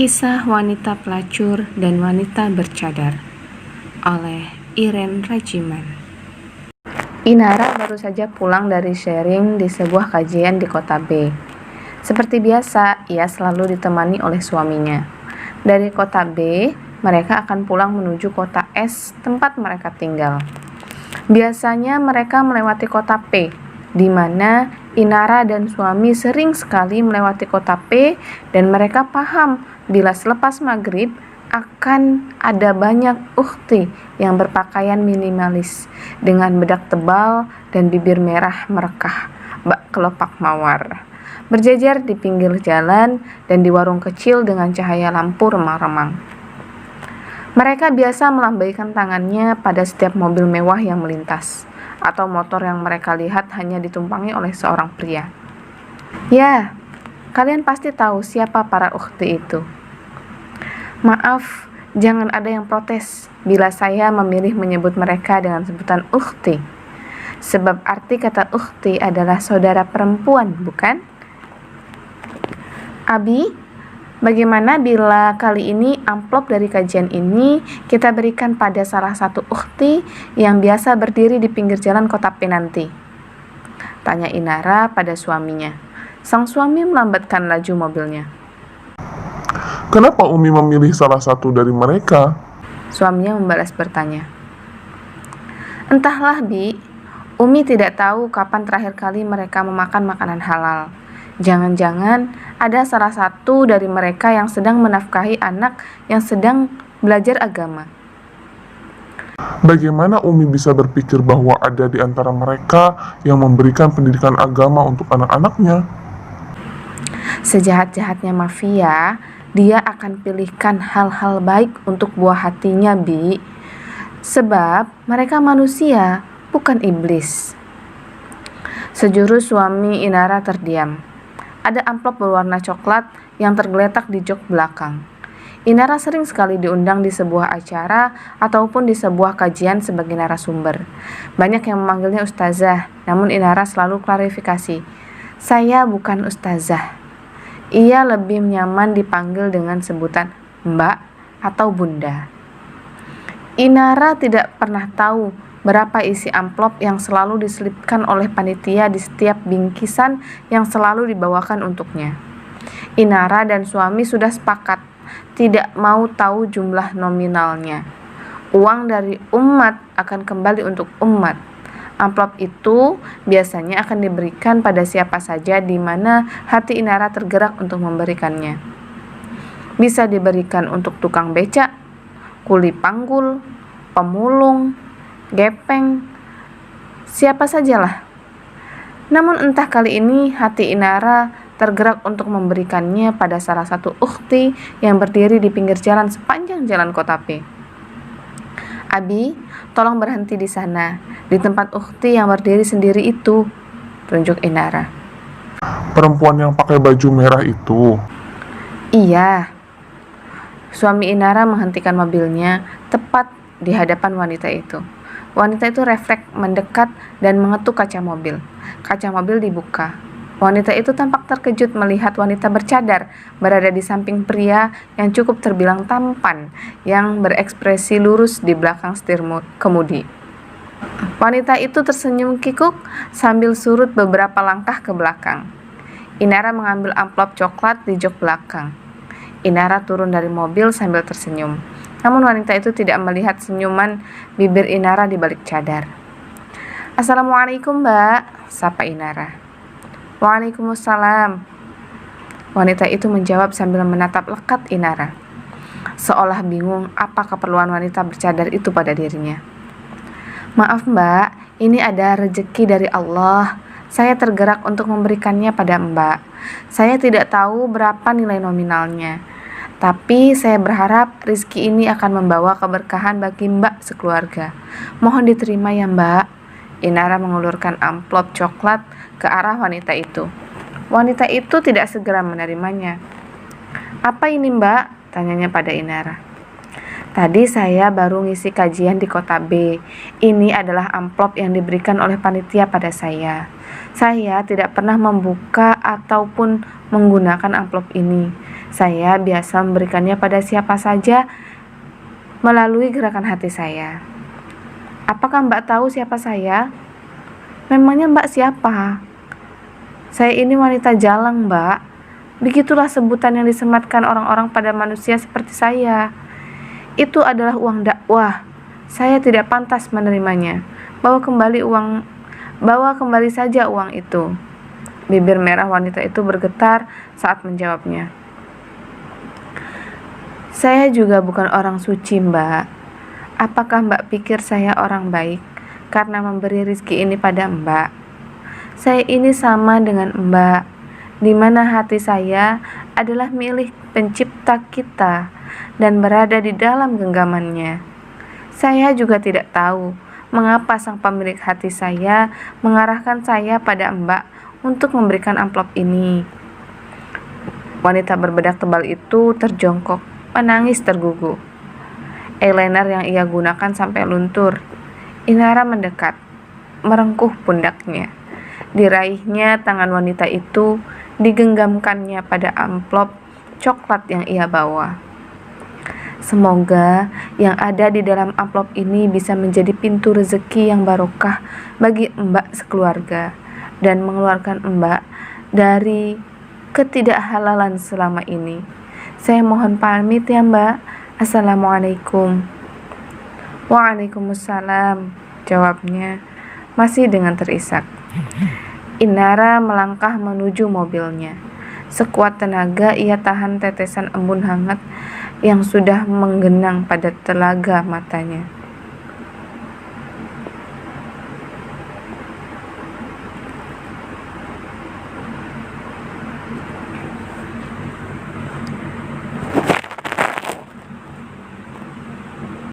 Kisah Wanita Pelacur dan Wanita Bercadar oleh Irene Rajiman. Inara baru saja pulang dari sharing di sebuah kajian di kota B. Seperti biasa, ia selalu ditemani oleh suaminya. Dari kota B, mereka akan pulang menuju kota S, tempat mereka tinggal. Biasanya mereka melewati kota P, di mana Inara dan suami sering sekali melewati kota P, dan mereka paham bila selepas maghrib akan ada banyak ukhti yang berpakaian minimalis dengan bedak tebal dan bibir merah merekah bak kelopak mawar, berjejer di pinggir jalan dan di warung kecil dengan cahaya lampu remang-remang. Mereka biasa melambaikan tangannya pada setiap mobil mewah yang melintas atau motor yang mereka lihat hanya ditumpangi oleh seorang pria. Ya, kalian pasti tahu siapa para ukhti itu. Maaf, jangan ada yang protes bila saya memilih menyebut mereka dengan sebutan ukhti. Sebab arti kata ukhti adalah saudara perempuan, bukan? Abi, bagaimana bila kali ini amplop dari kajian ini kita berikan pada salah satu ukhti yang biasa berdiri di pinggir jalan kota P nanti? Tanya Inara pada suaminya. Sang suami melambatkan laju mobilnya. Kenapa Umi memilih salah satu dari mereka? Suaminya membalas bertanya. Entahlah, Bi. Umi tidak tahu kapan terakhir kali mereka memakan makanan halal. Jangan-jangan ada salah satu dari mereka yang sedang menafkahi anak yang sedang belajar agama. Bagaimana Umi bisa berpikir bahwa ada di antara mereka yang memberikan pendidikan agama untuk anak-anaknya? Sejahat-jahatnya mafia, dia akan pilihkan hal-hal baik untuk buah hatinya, Bi. Sebab mereka manusia, bukan iblis. Sejurus suami Inara terdiam. Ada amplop berwarna coklat yang tergeletak di jok belakang. Inara sering sekali diundang di sebuah acara ataupun di sebuah kajian sebagai narasumber. Banyak yang memanggilnya ustazah, namun Inara selalu klarifikasi. Saya bukan ustazah. Ia lebih nyaman dipanggil dengan sebutan Mbak atau Bunda. Inara tidak pernah tahu berapa isi amplop yang selalu diselipkan oleh panitia di setiap bingkisan yang selalu dibawakan untuknya. Inara dan suami sudah sepakat tidak mau tahu jumlah nominalnya. Uang dari umat akan kembali untuk umat. Amplop itu biasanya akan diberikan pada siapa saja di mana hati Inara tergerak untuk memberikannya. Bisa diberikan untuk tukang becak, kuli panggul, pemulung, gepeng, siapa sajalah. Namun entah kali ini hati Inara tergerak untuk memberikannya pada salah satu ukhti yang berdiri di pinggir jalan sepanjang jalan kota P. Abi, tolong berhenti di sana, di tempat ukhti yang berdiri sendiri itu, tunjuk Inara. Perempuan yang pakai baju merah itu? Iya. Suami Inara menghentikan mobilnya tepat di hadapan wanita itu. Wanita itu refleks mendekat dan mengetuk kaca mobil. Kaca mobil dibuka. Wanita itu tampak terkejut melihat wanita bercadar berada di samping pria yang cukup terbilang tampan yang berekspresi lurus di belakang setir kemudi. Wanita itu tersenyum kikuk sambil surut beberapa langkah ke belakang. Inara mengambil amplop coklat di jok belakang. Inara turun dari mobil sambil tersenyum. Namun wanita itu tidak melihat senyuman bibir Inara di balik cadar. Assalamualaikum, Mbak, sapa Inara. Waalaikumsalam. Wanita itu menjawab sambil menatap lekat Inara, seolah bingung apa keperluan wanita bercadar itu pada dirinya. Maaf, Mbak, ini ada rezeki dari Allah. Saya tergerak untuk memberikannya pada Mbak. Saya tidak tahu berapa nilai nominalnya, tapi saya berharap rezeki ini akan membawa keberkahan bagi Mbak sekeluarga. Mohon diterima ya, Mbak. Inara mengulurkan amplop coklat ke arah wanita itu. Wanita itu tidak segera menerimanya. Apa ini, Mbak? Tanyanya pada Inara. Tadi saya baru ngisi kajian di kota B. Ini adalah amplop yang diberikan oleh panitia pada saya. Saya tidak pernah membuka ataupun menggunakan amplop ini. Saya biasa memberikannya pada siapa saja melalui gerakan hati saya. Apakah Mbak tahu siapa saya? Memangnya Mbak siapa? Saya ini wanita jalang, Mbak. Begitulah sebutan yang disematkan orang-orang pada manusia seperti saya. Itu adalah uang dakwah. Saya tidak pantas menerimanya. Bawa kembali saja uang itu. Bibir merah wanita itu bergetar saat menjawabnya. Saya juga bukan orang suci, Mbak. Apakah Mbak pikir saya orang baik karena memberi rizki ini pada Mbak? Saya ini sama dengan Mbak, di mana hati saya adalah milik pencipta kita dan berada di dalam genggamannya. Saya juga tidak tahu mengapa sang pemilik hati saya mengarahkan saya pada Mbak untuk memberikan amplop ini. Wanita berbedak tebal itu terjongkok, menangis tergugu. Eyeliner yang ia gunakan sampai luntur. Inara mendekat, merengkuh pundaknya. Diraihnya tangan wanita itu, digenggamkannya pada amplop coklat yang ia bawa. Semoga yang ada di dalam amplop ini bisa menjadi pintu rezeki yang barokah bagi Mbak sekeluarga dan mengeluarkan Mbak dari ketidakhalalan selama ini. Saya mohon pamit ya Mbak. Assalamualaikum. Waalaikumsalam, jawabnya masih dengan terisak. Inara melangkah menuju mobilnya. Sekuat tenaga ia tahan tetesan embun hangat yang sudah menggenang pada telaga matanya.